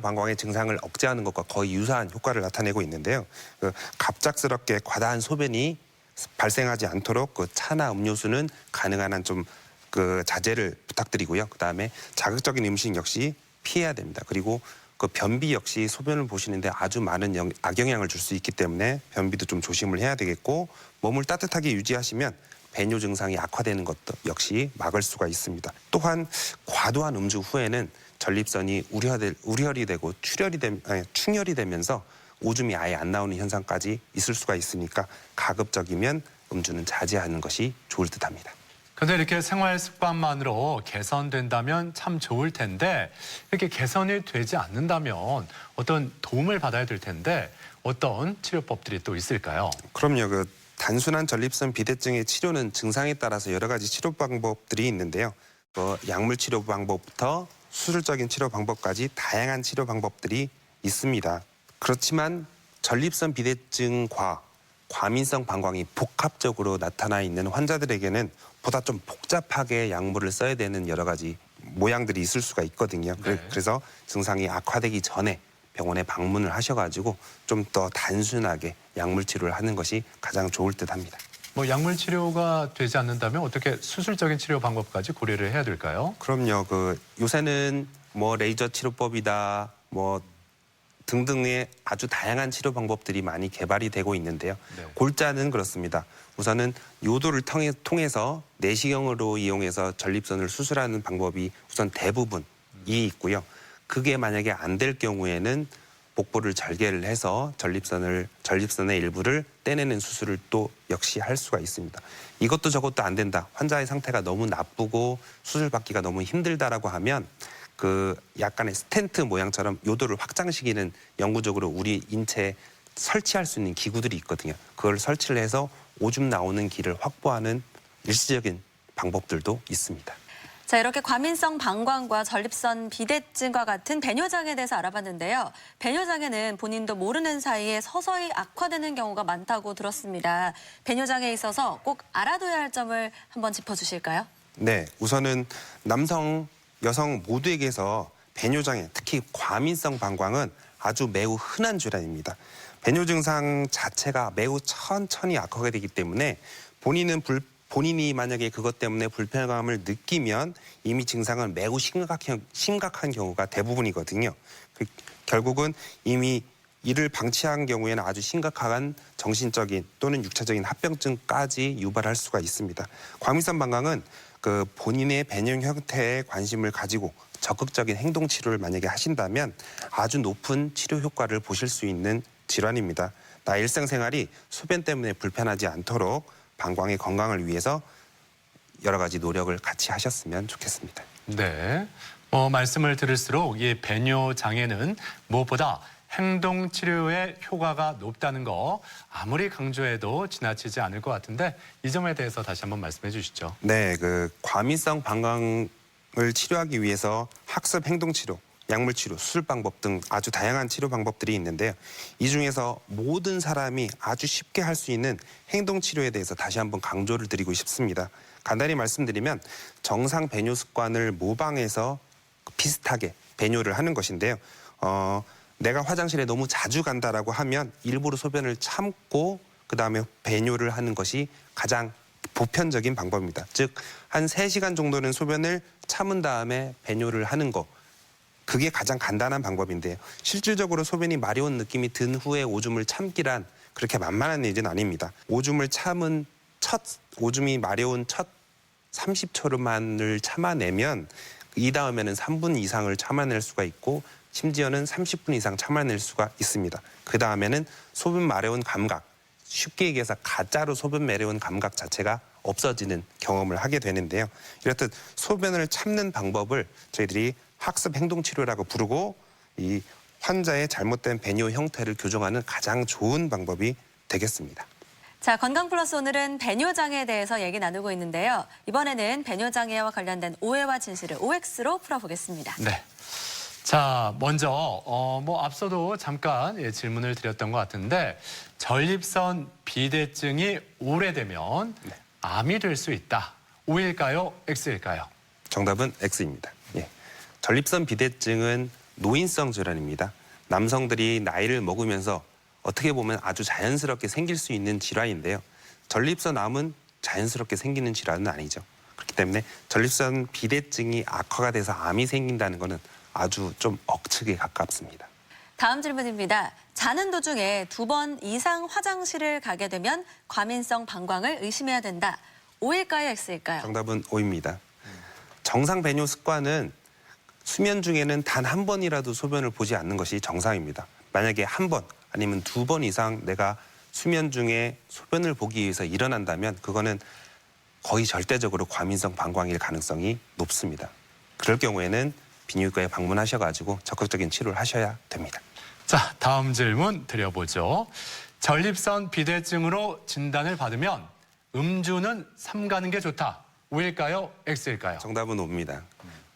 방광의 증상을 억제하는 것과 거의 유사한 효과를 나타내고 있는데요. 그 갑작스럽게 과다한 소변이 발생하지 않도록 그 차나 음료수는 가능한 한 좀 그 자제를 부탁드리고요. 그다음에 자극적인 음식 역시 피해야 됩니다. 그리고 그 변비 역시 소변을 보시는데 아주 많은 악영향을 줄 수 있기 때문에 변비도 좀 조심을 해야 되겠고 몸을 따뜻하게 유지하시면 배뇨 증상이 악화되는 것도 역시 막을 수가 있습니다. 또한 과도한 음주 후에는 전립선이 우열이 되고 충혈이 되면서 오줌이 아예 안 나오는 현상까지 있을 수가 있으니까 가급적이면 음주는 자제하는 것이 좋을 듯합니다. 근데 이렇게 생활 습관만으로 개선된다면 참 좋을 텐데 이렇게 개선이 되지 않는다면 어떤 도움을 받아야 될 텐데 어떤 치료법들이 또 있을까요? 그럼요. 그 단순한 전립선 비대증의 치료는 증상에 따라서 여러 가지 치료 방법들이 있는데요. 약물 치료 방법부터 수술적인 치료 방법까지 다양한 치료 방법들이 있습니다. 그렇지만 전립선 비대증과 과민성 방광이 복합적으로 나타나 있는 환자들에게는 보다 좀 복잡하게 약물을 써야 되는 여러 가지 모양들이 있을 수가 있거든요. 그래서 증상이 악화되기 전에 병원에 방문을 하셔가지고 좀 더 단순하게 약물 치료를 하는 것이 가장 좋을 듯합니다. 뭐 약물 치료가 되지 않는다면 어떻게 수술적인 치료 방법까지 고려를 해야 될까요? 그럼요. 요새는 뭐 레이저 치료법이다, 뭐 등등의 아주 다양한 치료 방법들이 많이 개발이 되고 있는데요. 네. 골자는 그렇습니다. 우선은 요도를 통해서 내시경으로 이용해서 전립선을 수술하는 방법이 우선 대부분이 있고요. 그게 만약에 안 될 경우에는 복부를 절개를 해서 전립선의 일부를 떼내는 수술을 또 역시 할 수가 있습니다. 이것도 저것도 안 된다. 환자의 상태가 너무 나쁘고 수술 받기가 너무 힘들다라고 하면 약간의 스텐트 모양처럼 요도를 확장시키는 영구적으로 우리 인체에 설치할 수 있는 기구들이 있거든요. 그걸 설치를 해서 오줌 나오는 길을 확보하는 일시적인 방법들도 있습니다. 자, 이렇게 과민성 방광과 전립선 비대증과 같은 배뇨장애에 대해서 알아봤는데요. 배뇨장애는 본인도 모르는 사이에 서서히 악화되는 경우가 많다고 들었습니다. 배뇨장애에 있어서 꼭 알아둬야 할 점을 한번 짚어주실까요? 네, 우선은 남성, 여성 모두에게서 배뇨장애, 특히 과민성 방광은 아주 매우 흔한 질환입니다. 배뇨 증상 자체가 매우 천천히 악화가 되기 때문에 본인이 만약에 그것 때문에 불편감을 느끼면 이미 증상은 매우 심각한 경우가 대부분이거든요. 결국은 이미 이를 방치한 경우에는 아주 심각한 정신적인 또는 육체적인 합병증까지 유발할 수가 있습니다. 과민성 방광은 본인의 배뇨 형태에 관심을 가지고 적극적인 행동 치료를 만약에 하신다면 아주 높은 치료 효과를 보실 수 있는 질환입니다. 나 일상생활이 소변 때문에 불편하지 않도록 방광의 건강을 위해서 여러 가지 노력을 같이 하셨으면 좋겠습니다. 네. 말씀을 들을수록 이 배뇨 장애는 무엇보다 행동 치료의 효과가 높다는 거 아무리 강조해도 지나치지 않을 것 같은데 이 점에 대해서 다시 한번 말씀해 주시죠. 네, 과민성 방광을 치료하기 위해서 학습 행동 치료, 약물 치료, 수술 방법 등 아주 다양한 치료 방법들이 있는데요. 이 중에서 모든 사람이 아주 쉽게 할 수 있는 행동 치료에 대해서 다시 한번 강조를 드리고 싶습니다. 간단히 말씀드리면 정상 배뇨 습관을 모방해서 비슷하게 배뇨를 하는 것인데요. 내가 화장실에 너무 자주 간다라고 하면 일부러 소변을 참고 그다음에 배뇨를 하는 것이 가장 보편적인 방법입니다. 즉, 한 3시간 정도는 소변을 참은 다음에 배뇨를 하는 거. 그게 가장 간단한 방법인데요. 실질적으로 소변이 마려운 느낌이 든 후에 오줌을 참기란 그렇게 만만한 일은 아닙니다. 오줌을 참은 오줌이 마려운 첫 30초만을 참아내면 이 다음에는 3분 이상을 참아낼 수가 있고 심지어는 30분 이상 참아낼 수가 있습니다. 그 다음에는 소변 마려운 감각, 쉽게 얘기해서 가짜로 소변 마려운 감각 자체가 없어지는 경험을 하게 되는데요. 이렇듯 소변을 참는 방법을 저희들이 학습 행동 치료라고 부르고 이 환자의 잘못된 배뇨 형태를 교정하는 가장 좋은 방법이 되겠습니다. 자, 건강플러스 오늘은 배뇨장애에 대해서 얘기 나누고 있는데요. 이번에는 배뇨장애와 관련된 오해와 진실을 OX로 풀어보겠습니다. 네. 자, 먼저 앞서도 잠깐 질문을 드렸던 것 같은데 전립선 비대증이 오래되면 암이 될 수 있다. O일까요? X일까요? 정답은 X입니다. 전립선 비대증은 노인성 질환입니다. 남성들이 나이를 먹으면서 어떻게 보면 아주 자연스럽게 생길 수 있는 질환인데요. 전립선 암은 자연스럽게 생기는 질환은 아니죠. 그렇기 때문에 전립선 비대증이 악화가 돼서 암이 생긴다는 것은 아주 좀 억측에 가깝습니다. 다음 질문입니다. 자는 도중에 2번 이상 화장실을 가게 되면 과민성 방광을 의심해야 된다. O일까요? X일까요? 정답은 O입니다. 정상 배뇨 습관은 수면 중에는 단 한 번이라도 소변을 보지 않는 것이 정상입니다. 만약에 1번 아니면 2번 이상 내가 수면 중에 소변을 보기 위해서 일어난다면 그거는 거의 절대적으로 과민성 방광일 가능성이 높습니다. 그럴 경우에는 비뇨기과에 방문하셔가지고 적극적인 치료를 하셔야 됩니다. 자, 다음 질문 드려보죠. 전립선 비대증으로 진단을 받으면 음주는 삼가는 게 좋다. O일까요? X일까요? 정답은 O입니다.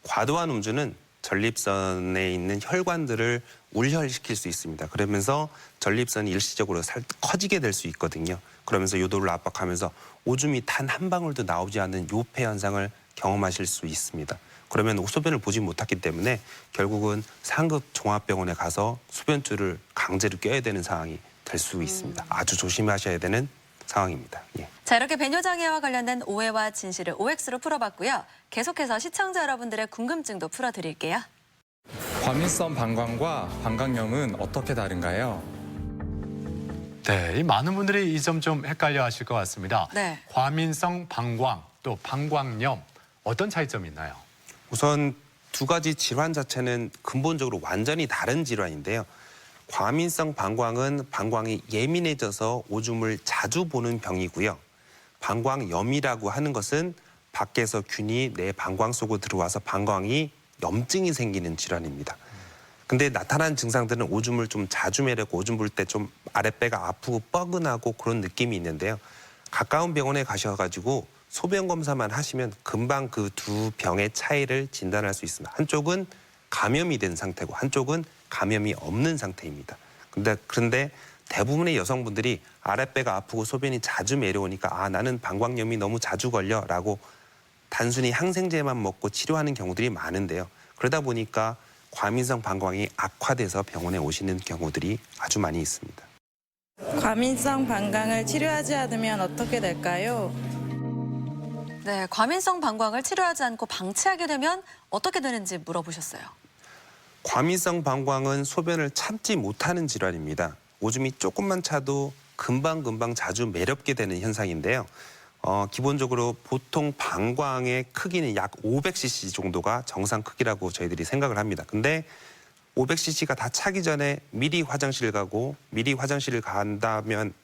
과도한 음주는 전립선에 있는 혈관들을 울혈시킬 수 있습니다. 그러면서 전립선이 일시적으로 커지게 될 수 있거든요. 그러면서 요도를 압박하면서 오줌이 단 한 방울도 나오지 않는 요폐 현상을 경험하실 수 있습니다. 그러면 소변을 보지 못했기 때문에 결국은 상급 종합병원에 가서 소변줄을 강제로 껴야 되는 상황이 될 수 있습니다. 아주 조심하셔야 되는 상황입니다. 예. 자, 이렇게 배뇨장애와 관련된 오해와 진실을 OX로 풀어봤고요. 계속해서 시청자 여러분들의 궁금증도 풀어드릴게요. 과민성 방광과 방광염은 어떻게 다른가요? 네, 이 많은 분들이 이 점 좀 헷갈려 하실 것 같습니다. 네. 과민성 방광, 또 방광염, 어떤 차이점이 있나요? 우선 두 가지 질환 자체는 근본적으로 완전히 다른 질환인데요. 과민성 방광은 방광이 예민해져서 오줌을 자주 보는 병이고요. 방광염이라고 하는 것은 밖에서 균이 내 방광 속으로 들어와서 방광이 염증이 생기는 질환입니다. 근데 나타나는 증상들은 오줌을 좀 자주 매려고 오줌 볼 때 좀 아랫배가 아프고 뻐근하고 그런 느낌이 있는데요. 가까운 병원에 가셔가지고 소변 검사만 하시면 금방 그 두 병의 차이를 진단할 수 있습니다. 한쪽은 감염이 된 상태고 한쪽은 감염이 없는 상태입니다. 그런데 대부분의 여성분들이 아랫배가 아프고 소변이 자주 매려오니까 나는 방광염이 너무 자주 걸려라고 단순히 항생제만 먹고 치료하는 경우들이 많은데요. 그러다 보니까 과민성 방광이 악화돼서 병원에 오시는 경우들이 아주 많이 있습니다. 과민성 방광을 치료하지 않으면 어떻게 될까요? 네, 과민성 방광을 치료하지 않고 방치하게 되면 어떻게 되는지 물어보셨어요. 과민성 방광은 소변을 참지 못하는 질환입니다. 오줌이 조금만 차도 금방금방 자주 매렵게 되는 현상인데요. 기본적으로 보통 방광의 크기는 약 500cc 정도가 정상 크기라고 저희들이 생각을 합니다. 근데 500cc가 다 차기 전에 미리 화장실 가고 미리 화장실을 간다면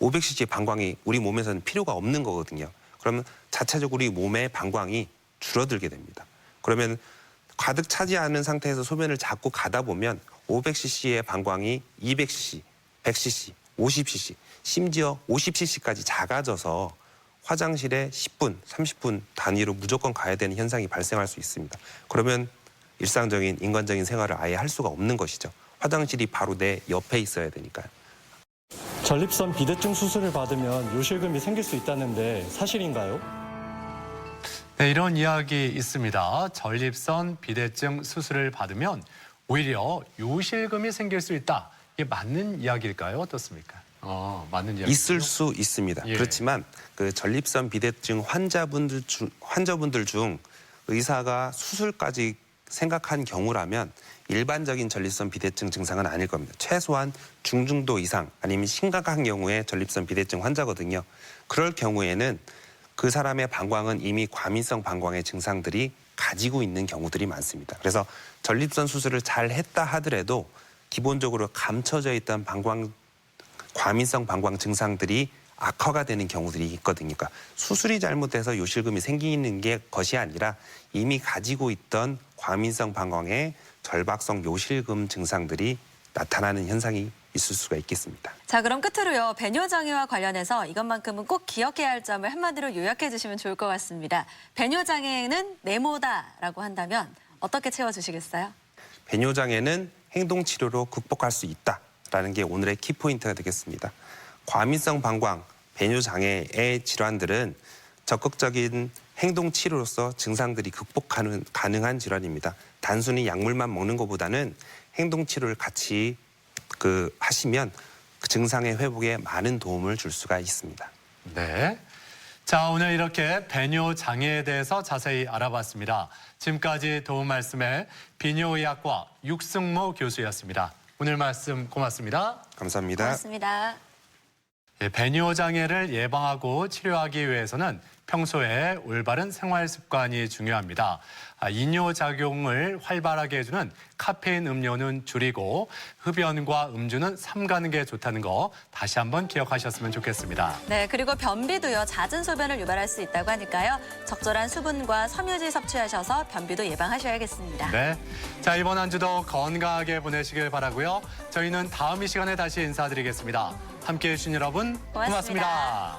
500cc의 방광이 우리 몸에서는 필요가 없는 거거든요. 그러면 자체적으로 우리 몸의 방광이 줄어들게 됩니다. 그러면 가득 차지 않은 상태에서 소변을 자꾸 가다 보면 500cc의 방광이 200cc, 100cc, 50cc, 심지어 50cc까지 작아져서 화장실에 10분, 30분 단위로 무조건 가야 되는 현상이 발생할 수 있습니다. 그러면 일상적인 인간적인 생활을 아예 할 수가 없는 것이죠. 화장실이 바로 내 옆에 있어야 되니까요. 전립선 비대증 수술을 받으면 요실금이 생길 수 있다는데 사실인가요? 네, 이런 이야기 있습니다. 전립선 비대증 수술을 받으면 오히려 요실금이 생길 수 있다. 이게 맞는 이야기일까요? 어떻습니까? 맞는 이야기. 있을 수 있습니다. 예. 그렇지만 그 전립선 비대증 환자분들 중 의사가 수술까지 생각한 경우라면 일반적인 전립선 비대증 증상은 아닐 겁니다. 최소한 중증도 이상 아니면 심각한 경우에 전립선 비대증 환자거든요. 그럴 경우에는 그 사람의 방광은 이미 과민성 방광의 증상들이 가지고 있는 경우들이 많습니다. 그래서 전립선 수술을 잘 했다 하더라도 기본적으로 감춰져 있던 과민성 방광 증상들이 악화가 되는 경우들이 있거든요. 그러니까 수술이 잘못돼서 요실금이 생기는 게 것이 아니라 이미 가지고 있던 과민성 방광의 절박성 요실금 증상들이 나타나는 현상이 있을 수가 있겠습니다. 자, 그럼 끝으로요. 배뇨장애와 관련해서 이것만큼은 꼭 기억해야 할 점을 한마디로 요약해 주시면 좋을 것 같습니다. 배뇨장애는 네모다라고 한다면 어떻게 채워주시겠어요? 배뇨장애는 행동치료로 극복할 수 있다라는 게 오늘의 키포인트가 되겠습니다. 과민성 방광, 배뇨장애의 질환들은 적극적인 행동치료로서 증상들이 가능한 질환입니다. 단순히 약물만 먹는 것보다는 행동치료를 같이 하시면 그 증상의 회복에 많은 도움을 줄 수가 있습니다. 네. 자, 오늘 이렇게 배뇨장애에 대해서 자세히 알아봤습니다. 지금까지 도움 말씀에 비뇨의학과 육승모 교수였습니다. 오늘 말씀 고맙습니다. 감사합니다. 고맙습니다. 배뇨장애를 예방하고 치료하기 위해서는 평소에 올바른 생활 습관이 중요합니다. 이뇨작용을 활발하게 해주는 카페인 음료는 줄이고 흡연과 음주는 삼가는 게 좋다는 거 다시 한번 기억하셨으면 좋겠습니다. 네, 그리고 변비도요. 잦은 소변을 유발할 수 있다고 하니까요. 적절한 수분과 섬유질 섭취하셔서 변비도 예방하셔야겠습니다. 네, 자 이번 한 주도 건강하게 보내시길 바라고요. 저희는 다음 이 시간에 다시 인사드리겠습니다. 함께해 주신 여러분 고맙습니다.